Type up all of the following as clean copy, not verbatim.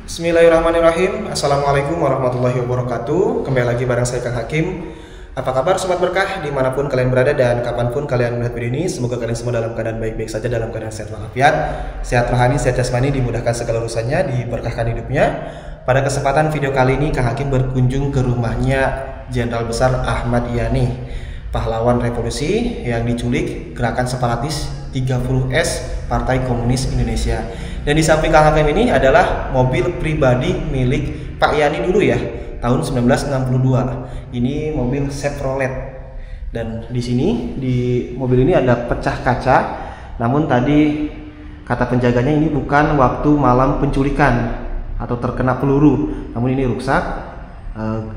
Bismillahirrahmanirrahim. Assalamualaikum warahmatullahi wabarakatuh. Kembali lagi bareng saya Kang Hakim. Apa kabar sobat berkah dimanapun kalian berada dan kapanpun kalian melihat video ini. Semoga kalian semua dalam keadaan baik-baik saja, dalam keadaan sehat walafiat, sehat rohani, sehat jasmani, dimudahkan segala urusannya, diberkahkan hidupnya. Pada kesempatan video kali ini Kang Hakim berkunjung ke rumahnya Jenderal Besar Ahmad Yani, pahlawan revolusi yang diculik gerakan separatis 30S Partai Komunis Indonesia. Dan di samping Kang Hakim ini adalah mobil pribadi milik Pak Yani dulu ya, tahun 1962. Ini mobil Chevrolet. Dan di sini di mobil ini ada pecah kaca. Namun tadi kata penjaganya ini bukan waktu malam penculikan atau terkena peluru. Namun ini rusak,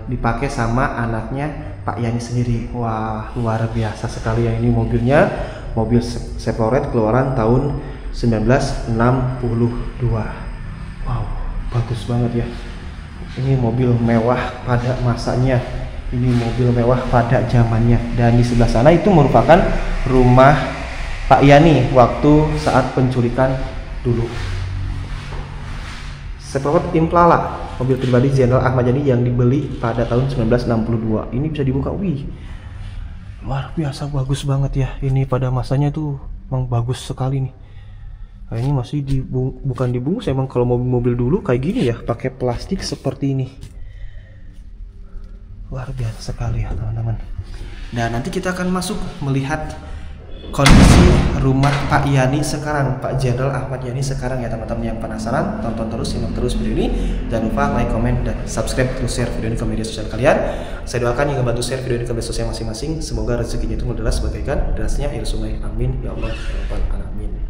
dipakai sama anaknya Pak Yani sendiri. Wah, luar biasa sekali ya ini mobilnya. Mobil Chevrolet keluaran tahun 1962. Wow, bagus banget ya. Ini mobil mewah pada masanya. Ini mobil mewah pada zamannya. Dan di sebelah sana itu merupakan rumah Pak Yani waktu saat penculikan dulu. Chevrolet Impala, mobil pribadi Jenderal Ahmad Yani yang dibeli pada tahun 1962. Ini bisa dibuka. Wih, luar biasa bagus banget ya. Ini pada masanya tuh emang bagus sekali nih. Nah, ini masih bukan dibungkus, emang kalau mobil-mobil dulu kayak gini ya, pakai plastik seperti ini. Luar biasa sekali ya teman-teman. Dan nanti kita akan masuk melihat kondisi rumah Pak Yani sekarang, Pak Jenderal Ahmad Yani sekarang ya teman-teman. Yang penasaran, tonton terus, simak terus video ini. Jangan lupa like, comment, dan subscribe, terus share video ini ke media sosial kalian. Saya doakan yang membantu share video ini ke media sosial masing-masing, semoga rezekinya itu menderas bagaikan derasnya air sungai. Amin ya Allah ya Rabbal alamin.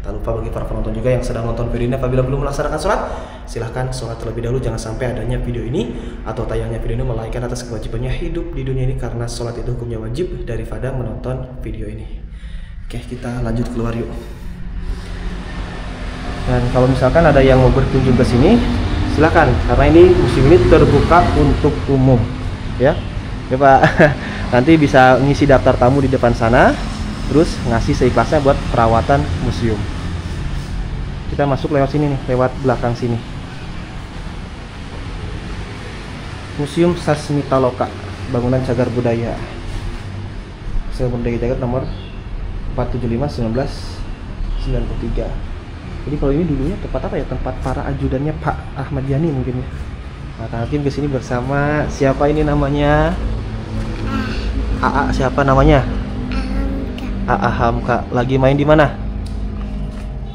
Tak lupa bagi para penonton juga yang sedang nonton video ini, apabila belum melaksanakan sholat, silahkan sholat terlebih dahulu. Jangan sampai adanya video ini atau tayangnya video ini melalaikan atas kewajibannya hidup di dunia ini, karena sholat itu hukumnya wajib daripada menonton video ini. Oke, kita lanjut keluar yuk. Dan kalau misalkan ada yang mau berkunjung ke sini, silahkan, karena ini museum ini terbuka untuk umum ya. Ya Pak, nanti bisa ngisi daftar tamu di depan sana, terus ngasih seikhlasnya buat perawatan museum. Kita masuk lewat sini nih, lewat belakang sini. Museum Sasmitaloka, bangunan cagar budaya. Cagar budaya Jagat nomor 475/1993. Jadi kalau ini dulunya tempat apa ya? Tempat para ajudannya Pak Ahmad Yani mungkin ya. Nah, Kang Hakim kesini bersama siapa ini namanya? AA siapa namanya? AA Hamka. Lagi main di mana?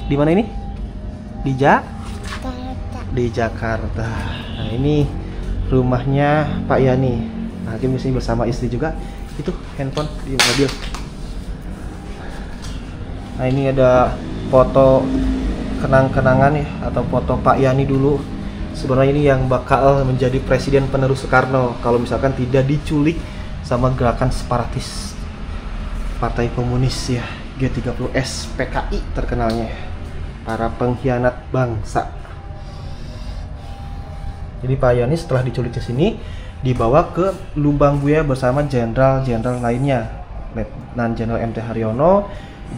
Di mana ini? Di Jakarta. Nah, ini rumahnya Pak Yani. Nah, Hakim kesini bersama istri juga. Itu handphone di mobil. Nah, ini ada foto kenang-kenangan ya, atau foto Pak Yani dulu. Sebenarnya ini yang bakal menjadi presiden penerus Soekarno kalau misalkan tidak diculik sama gerakan separatis Partai Komunis ya, G30S PKI terkenalnya, para pengkhianat bangsa. Jadi Pak Yani setelah diculik ke sini dibawa ke Lubang Buaya bersama jenderal-jenderal lainnya, Letnan Jenderal MT Haryono,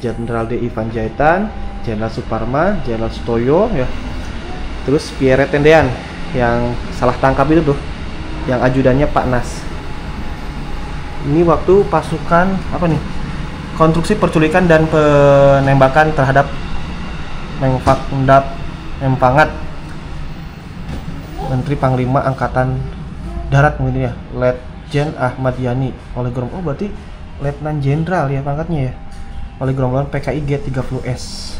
Jenderal D. Ivan Jaitan, Jenderal Suparman, Jenderal Sutoyo ya. Terus Pierre Tendean yang salah tangkap itu tuh, yang ajudannya Pak Nas. Ini waktu pasukan apa nih? Konstruksi perculikan dan penembakan terhadap Mengpangat, Menteri Panglima Angkatan Darat mungkin ya, Letjen Ahmad Yani oleh Oh, berarti Letnan Jenderal ya pangkatnya ya, oleh gerombolan PKI G30S.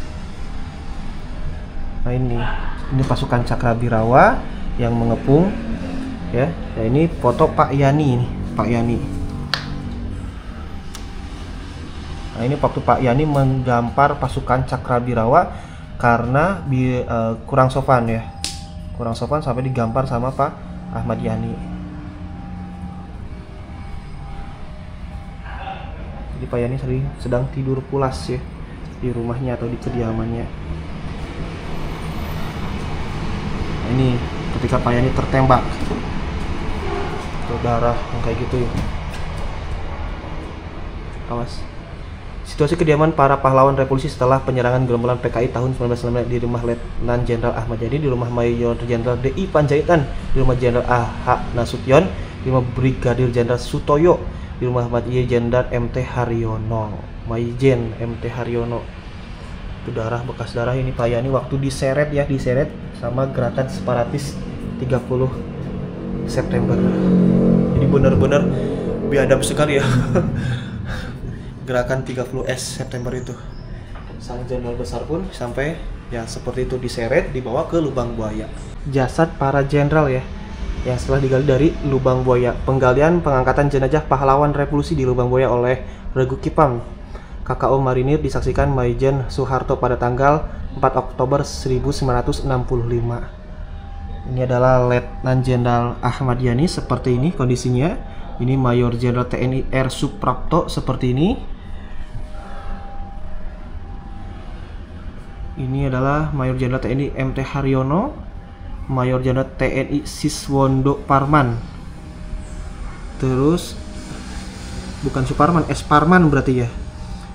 Nah, ini pasukan Cakrabirawa yang mengepung ya. Ya, ini foto Pak Yani ini, Pak Yani. Nah, ini waktu Pak Yani menggampar pasukan Cakrabirawa karena kurang sopan ya. Kurang sopan sampai digampar sama Pak Ahmad Yani. Jadi Pak Yani sedang tidur pulas ya di rumahnya atau di kediamannya. Nah, ini ketika Pak Yani tertembak, darah yang kayak gitu ya. Awas. Situasi kediaman para pahlawan revolusi setelah penyerangan gerombolan PKI tahun 1995 di rumah Letnan Jenderal Ahmad Yani, di rumah Mayor Jenderal D.I. Panjaitan, di rumah Jenderal A.H. Nasution, di rumah Brigadir Jenderal Sutoyo, di rumah Mayor Jenderal M.T. Haryono. Maijen M.T. Haryono. Itu darah, bekas darah ini Pak Yani waktu diseret ya, diseret sama gerakan separatis 30 September. Jadi benar-benar biadab sekali ya. Gerakan 30 September itu. Sang jenderal besar pun sampai ya seperti itu, diseret, dibawa ke lubang buaya. Jasad para jenderal ya, yang setelah digali dari lubang buaya. Penggalian pengangkatan jenazah pahlawan revolusi di lubang buaya oleh Regu Kipam KKO Marinir disaksikan Maijen Soeharto pada tanggal 4 Oktober 1965. Ini adalah Letnan Jenderal Ahmad Yani seperti ini kondisinya. Ini Mayor Jenderal TNI R. Suprapto seperti ini. Ini adalah Mayor Jenderal TNI M.T. Haryono, Mayor Jenderal TNI Siswondo Parman. Terus bukan Suparman, S. Parman berarti ya.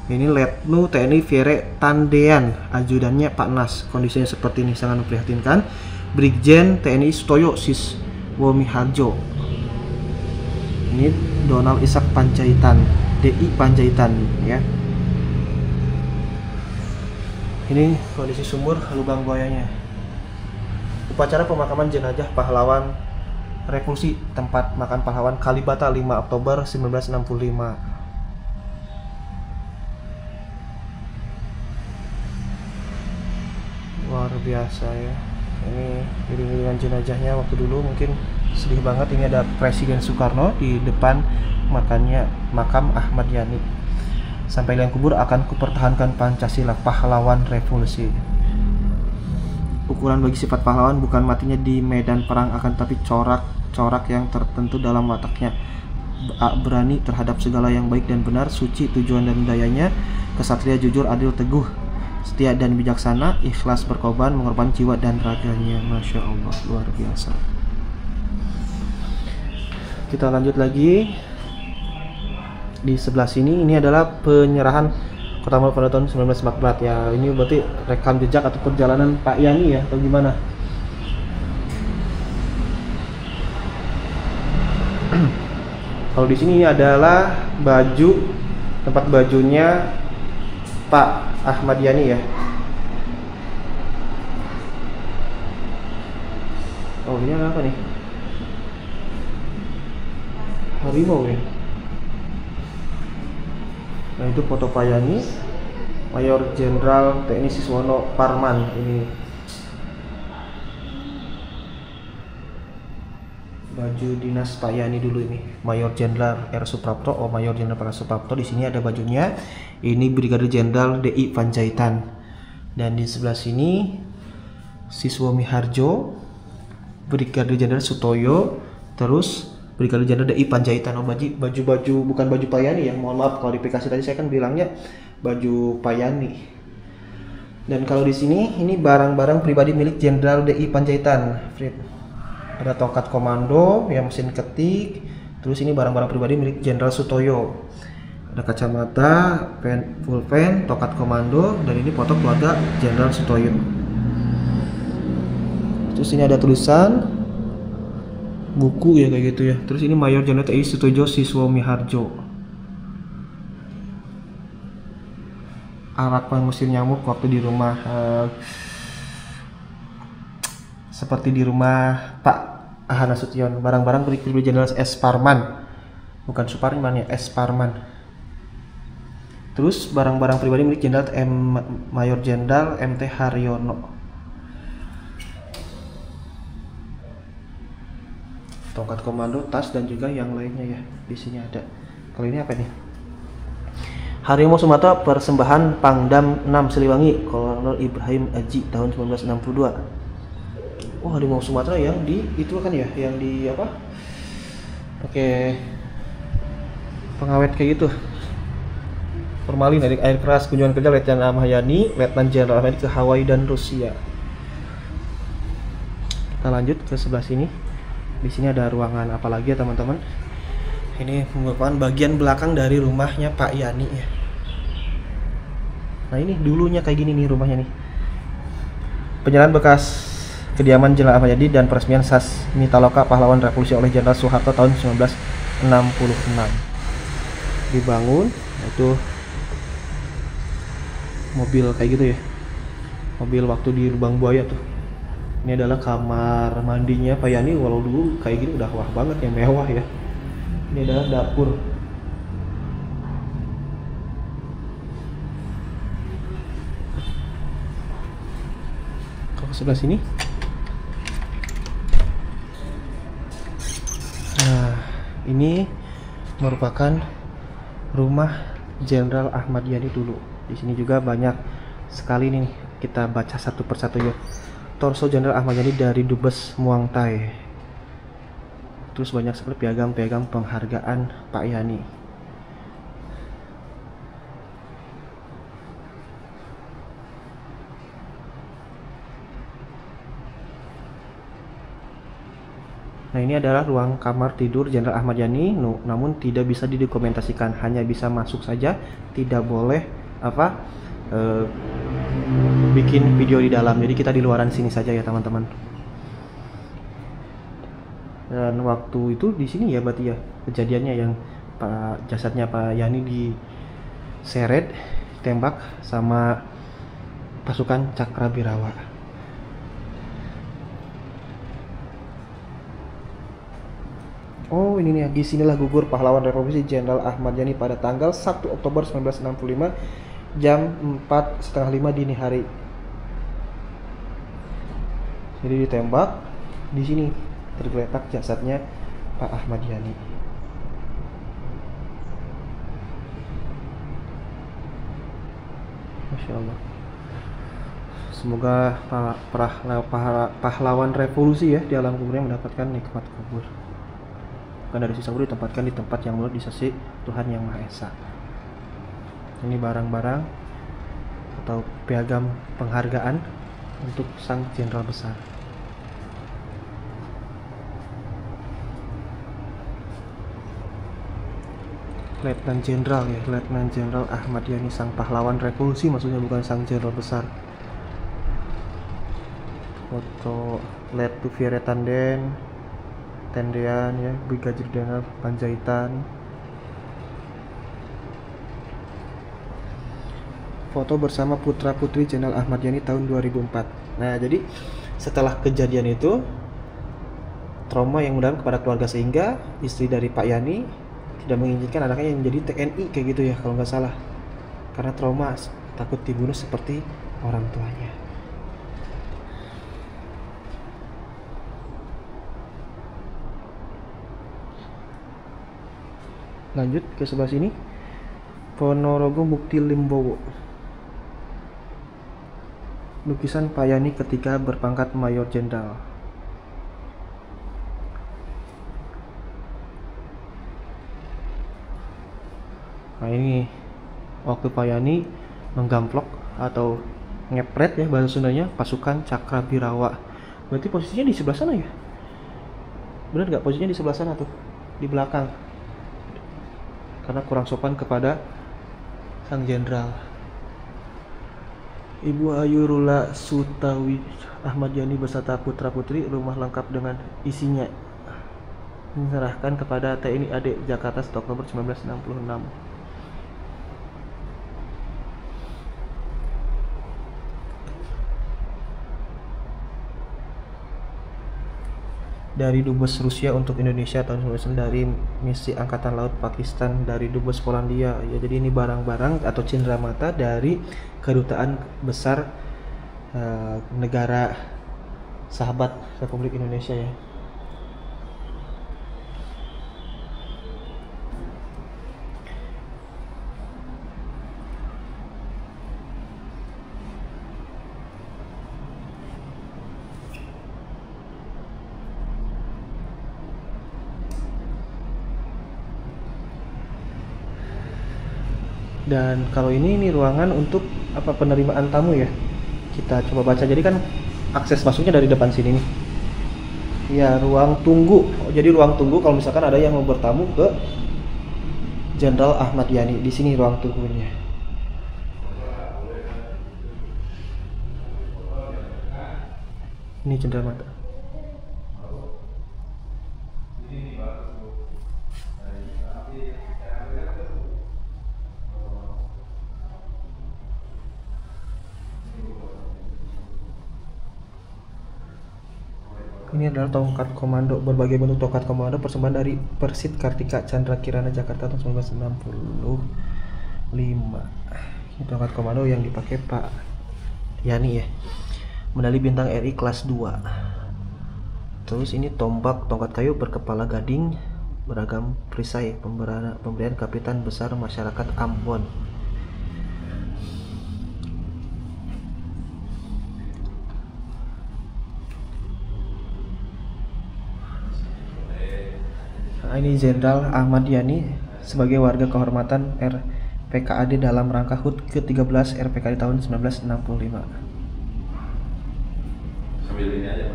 Ini Letnu TNI Viere Tandean, ajudannya Pak Nas. Kondisinya seperti ini, sangat memprihatinkan. Brigjen TNI Sutoyo Siswomi Harjo. Ini Donald Ishak Panjaitan, DI Panjaitan ya. Ini kondisi sumur lubang buayanya. Upacara pemakaman jenazah pahlawan revolusi, tempat makan pahlawan Kalibata 5 Oktober 1965. Luar biasa ya. Ini iring-iringan jenazahnya waktu dulu mungkin sedih banget. Ini ada Presiden Soekarno di depan makam Ahmad Yani. Sampai liang kubur akan kupertahankan Pancasila, pahlawan revolusi. Ukuran bagi sifat pahlawan bukan matinya di medan perang, akan tapi corak-corak yang tertentu dalam wataknya. Berani terhadap segala yang baik dan benar, suci tujuan dan dayanya, kesatria jujur adil teguh, setia dan bijaksana, ikhlas berkorban, mengorbankan jiwa dan raganya. Masya Allah, luar biasa. Kita lanjut lagi. Di sebelah sini ini adalah penyerahan Kota Malang pada tahun 1944 ya. Ini berarti rekam jejak atau perjalanan Pak Yani ya, atau gimana? Kalau di sini adalah baju, tempat bajunya Pak Ahmad Yani ya. Oh, ini apa nih? Harimau ya. Nah, itu foto Pak Yani, Mayor Jenderal TNI Siswono Parman. Ini baju dinas Pak Yani dulu, ini Mayor Jenderal R. Suprapto. Oh, Mayor Jenderal R. Suprapto. Di sini ada bajunya. Ini Brigadir Jenderal D.I. Panjaitan. Dan di sebelah sini Siswomi Harjo, Brigadir Jenderal Sutoyo, terus Brigadir Jenderal D.I. Panjaitan. Oh, baju bukan baju Pak Yani ya. Mohon maaf, klarifikasi tadi saya kan bilangnya baju Pak Yani. Dan kalau di sini ini barang-barang pribadi milik Jenderal D.I. Panjaitan. Ada tokat komando, ya mesin ketik. Terus ini barang-barang pribadi milik Jenderal Sutoyo. Ada kacamata, full pen, tokat komando, dan ini foto keluarga Jenderal Sutoyo. Terus ini ada tulisan buku ya kayak gitu ya. Terus ini Mayor Jenderal TNI Sutoyo Siswomi Harjo. Arak pengusir nyamuk waktu di rumah seperti di rumah Pak A.H. Nasution. Barang-barang pribadi Jenderal S. Parman, bukan Suparman ya, S. Parman. Terus barang-barang pribadi milik Jenderal Mayor Jenderal M.T. Haryono. Tongkat komando, tas, dan juga yang lainnya ya. Di sini ada. Kalau ini apa nih? Harimau Sumatera persembahan Pangdam 6 Siliwangi, Kolonel Ibrahim Aji tahun 1962. Oh, harimau Sumatera yang di itu kan ya, yang di apa? Pakai pengawet kayak gitu. Formalin dari air keras, kunjungan kerja Letnan Ahmad Yani, Letnan Jenderal Ahmad ke Hawaii dan Rusia. Kita lanjut ke sebelah sini. Di sini ada ruangan apa lagi ya teman-teman? Ini merupakan bagian belakang dari rumahnya Pak Yani ya. Nah ini dulunya kayak gini nih rumahnya nih. Penyerahan bekas kediaman Jenderal Ahmad Yani dan peresmian SAS Mitaloka Pahlawan Revolusi oleh Jenderal Soeharto tahun 1966. Dibangun itu mobil kayak gitu ya. Mobil waktu di Lubang Buaya tuh. Ini adalah kamar mandinya Pak Yani, walau dulu kayak gini udah wah banget ya, mewah ya. Ini adalah dapur. Kalau sebelah sini. Nah, ini merupakan rumah Jenderal Ahmad Yani dulu. Di sini juga banyak sekali nih, kita baca satu persatu ya. Torso Jenderal Ahmad Yani dari Dubes Muang Thai. Terus banyak sekali piagam-piagam penghargaan Pak Yani. Nah ini adalah ruang kamar tidur Jenderal Ahmad Yani, namun tidak bisa didokumentasikan, hanya bisa masuk saja, tidak boleh bikin video di dalam. Jadi kita di luaran sini saja ya teman-teman. Dan waktu itu di sini ya berarti ya kejadiannya yang jasadnya Pak Yani diseret, tembak sama pasukan Cakrabirawa. Oh ini nih, di sinilah gugur pahlawan revolusi Jenderal Ahmad Yani pada tanggal 1 Oktober 1965 jam 4:30 dini hari. Jadi ditembak, di sini tergeletak jasadnya Pak Ahmad Yani. Masya Allah. Semoga pahlawan revolusi ya di alam kuburnya mendapatkan nikmat kubur. Bukan dari sisa kubur ditempatkan di tempat yang mulia di sisi Tuhan Yang Maha Esa. Ini barang-barang atau piagam penghargaan untuk sang jenderal besar. Letnan Jenderal ya, Letnan Jenderal Ahmad Yani, sang pahlawan revolusi maksudnya, bukan sang jenderal besar. Foto Letu Viere Tendean ya, Brigadir Jenderal Panjaitan. Foto bersama putra putri Jenderal Ahmad Yani tahun 2004. Nah jadi setelah kejadian itu trauma yang mendalam kepada keluarga, sehingga istri dari Pak Yani tidak menginginkan anaknya yang menjadi TNI kayak gitu ya kalau nggak salah, karena trauma takut dibunuh seperti orang tuanya. Lanjut ke sebelah sini, Ponorogo Mukti Limbowo. Lukisan Pak Yani ketika berpangkat Mayor Jenderal. Nah ini waktu Pak Yani menggamplok atau ngepret ya bahasa Sundanya pasukan Cakrabirawa. Berarti posisinya di sebelah sana ya? Benar nggak posisinya di sebelah sana tuh, di belakang? Karena kurang sopan kepada sang jenderal. Ibu Ayu Rula Sutawi Ahmad Yani beserta putra putri, rumah lengkap dengan isinya, menyerahkan kepada TNI AD Jakarta 1 Oktober 1966. Dari Dubes Rusia untuk Indonesia tahun 1999, dari misi Angkatan Laut Pakistan, dari Dubes Polandia ya. Jadi ini barang-barang atau cenderamata dari kedutaan besar negara sahabat Republik Indonesia ya. Dan kalau ini ruangan untuk penerimaan tamu ya. Kita coba baca. Jadi kan akses masuknya dari depan sini nih. Ya, ruang tunggu. Jadi ruang tunggu kalau misalkan ada yang mau bertamu ke Jenderal Ahmad Yani, di sini ruang tunggunya. Ini cendera mata. Ini adalah tongkat komando, berbagai bentuk tongkat komando persembahan dari Persit Kartika Chandra Kirana Jakarta tahun 1965. Ini tongkat komando yang dipakai Pak Yani ya. Medali bintang RI kelas 2. Terus ini tombak tongkat kayu berkepala gading beragam perisai pemberian Kapitan Besar Masyarakat Ambon. Nah, ini Jenderal Ahmad Yani sebagai warga kehormatan RPKAD dalam rangka HUT ke-13 RPKAD tahun 1965. Sambil ini aja.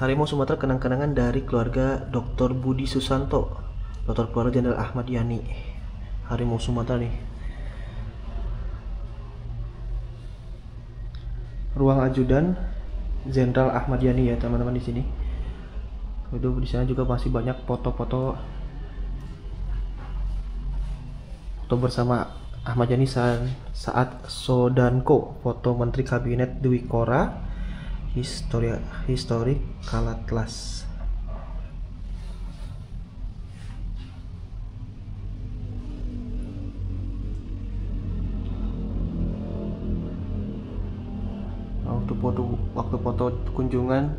Harimau Sumatera kenang-kenangan dari keluarga Dr. Budi Susanto, Dr. keluarga Jenderal Ahmad Yani. Harimau Sumatera nih. Ruang ajudan Jenderal Ahmad Yani ya teman-teman di sini. Itu di sana juga masih banyak foto-foto bersama Ahmad Yani saat Sodanko, foto Menteri Kabinet Dwi Kora, historik Kalatlas. Waktu foto kunjungan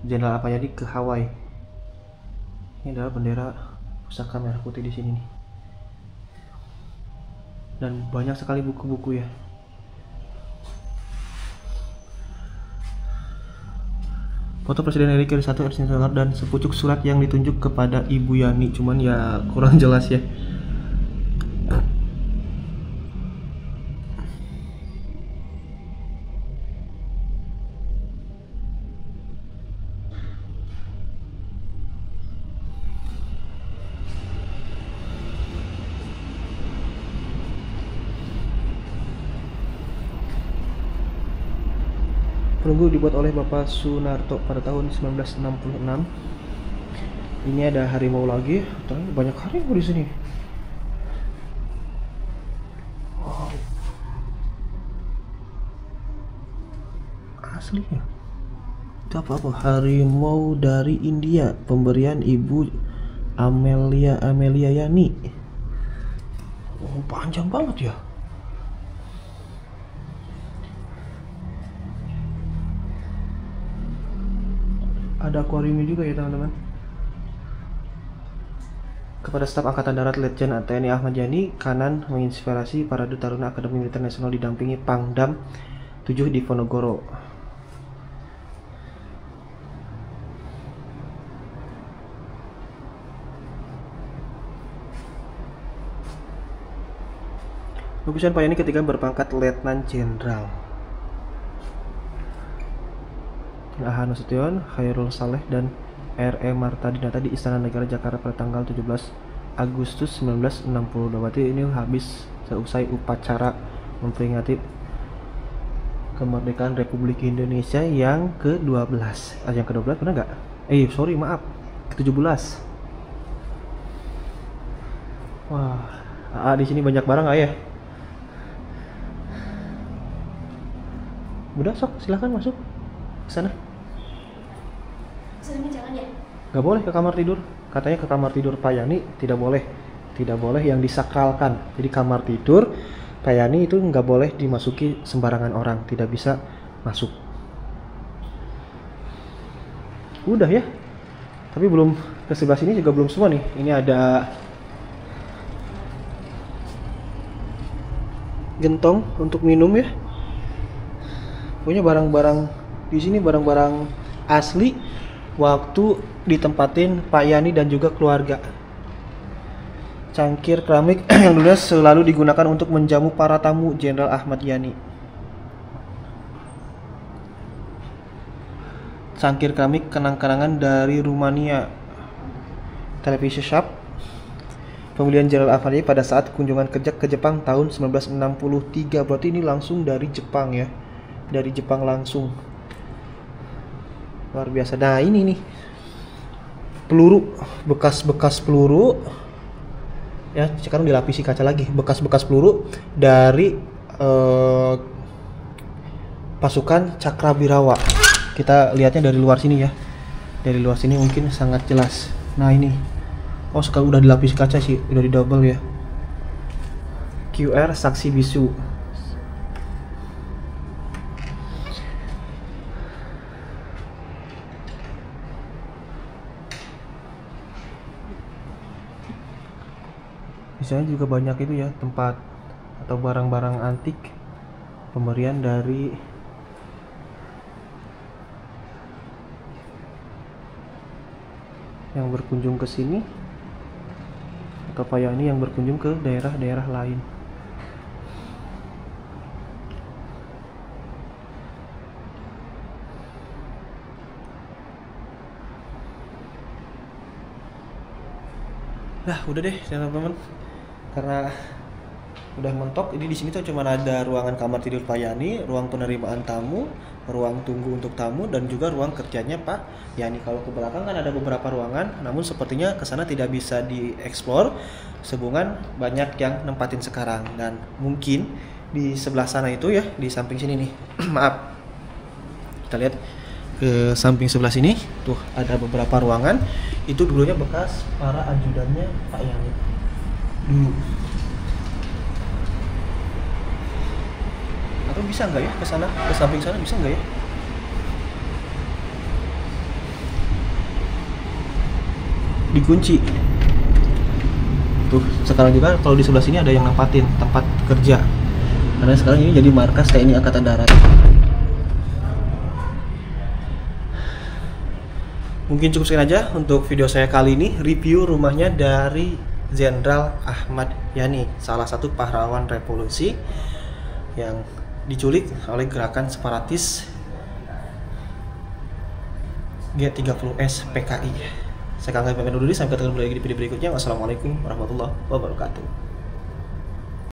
Jenderal Ahmad Yani ke Hawaii. Ini adalah bendera pusaka merah putih di sini nih. Dan banyak sekali buku-buku ya. Foto Presiden RI ke-1 dan sepucuk surat yang ditunjuk kepada Ibu Yani, cuman ya kurang jelas ya. Perunggu dibuat oleh Bapak Sunarto pada tahun 1966. Ini ada harimau lagi, banyak harimau di sini. Wow. Aslinya. Itu apa? Harimau dari India, pemberian Ibu Amelia Yani. Oh, panjang banget ya. Ada akuariumnya juga ya teman-teman. Kepada staf Angkatan Darat Letjen TNI Ahmad Yani, Kanan menginspirasi Parade Taruna Akademi Militer Nasional didampingi Pangdam 7 di Ponorogo. Lukisan Pak Yani ketika berpangkat Letnan Jenderal. Aha Nasution, Khairul Saleh, dan R.E. Marta Dinata di Istana Negara Jakarta pada tanggal 17 Agustus 1962. Berarti ini habis selesai upacara memperingati kemerdekaan Republik Indonesia yang ke-12. Yang ke-12 benar nggak? Maaf, ke-17. Wah, di sini banyak barang nggak ya? Udah sok, silahkan masuk ke sana. Jangan ya? Gak boleh ke kamar tidur, katanya ke kamar tidur Pak Yani tidak boleh yang disakralkan. Jadi kamar tidur Pak Yani itu nggak boleh dimasuki sembarangan orang, tidak bisa masuk. Udah ya, tapi belum ke sebelah sini juga belum semua nih. Ini ada gentong untuk minum ya. Pokoknya barang-barang di sini barang-barang asli waktu ditempatin Pak Yani dan juga keluarga. Cangkir keramik yang dulunya selalu digunakan untuk menjamu para tamu Jenderal Ahmad Yani. Cangkir keramik kenang-kenangan dari Rumania. Television Shop. Pembelian Jenderal Ahmad Yani pada saat kunjungan kerja ke Jepang tahun 1963. Berarti ini langsung dari Jepang ya. Dari Jepang langsung. Luar biasa. Nah, ini nih. Peluru, bekas-bekas peluru. Ya, sekarang dilapisi kaca lagi. Bekas-bekas peluru dari pasukan Cakrawirawa. Kita lihatnya dari luar sini ya. Dari luar sini mungkin sangat jelas. Nah, ini. Oh, sekarang udah dilapisi kaca sih, udah di double ya. QR saksi bisu. Misalnya juga banyak itu ya, tempat atau barang-barang antik pemberian dari yang berkunjung ke sini, atau Pak Yani yang berkunjung ke daerah-daerah lain. Nah, udah deh teman-teman. Karena udah mentok, ini di sini tuh cuma ada ruangan kamar tidur Pak Yani, ruang penerimaan tamu, ruang tunggu untuk tamu, dan juga ruang kerjanya Pak Yani. Kalau ke belakang kan ada beberapa ruangan, namun sepertinya ke sana tidak bisa dieksplor. Sehubungan banyak yang nempatin sekarang, dan mungkin di sebelah sana itu ya, di samping sini nih. Maaf. Kita lihat ke samping sebelah sini, tuh ada beberapa ruangan. Itu dulunya bekas para ajudannya Pak Yani. Dulu. Atau bisa nggak ya ke sana, ke samping sana bisa nggak ya? Dikunci. Tuh, sekarang juga kalau di sebelah sini ada yang nempatin tempat kerja. Karena sekarang ini jadi markas TNI Angkatan Darat. Mungkin cukup sekian aja untuk video saya kali ini, review rumahnya dari Jenderal Ahmad Yani, salah satu pahlawan revolusi yang diculik oleh gerakan separatis G30S PKI. Saya Kang Gafin dulu, sampai ketemu lagi di video berikutnya. Wassalamualaikum warahmatullahi wabarakatuh.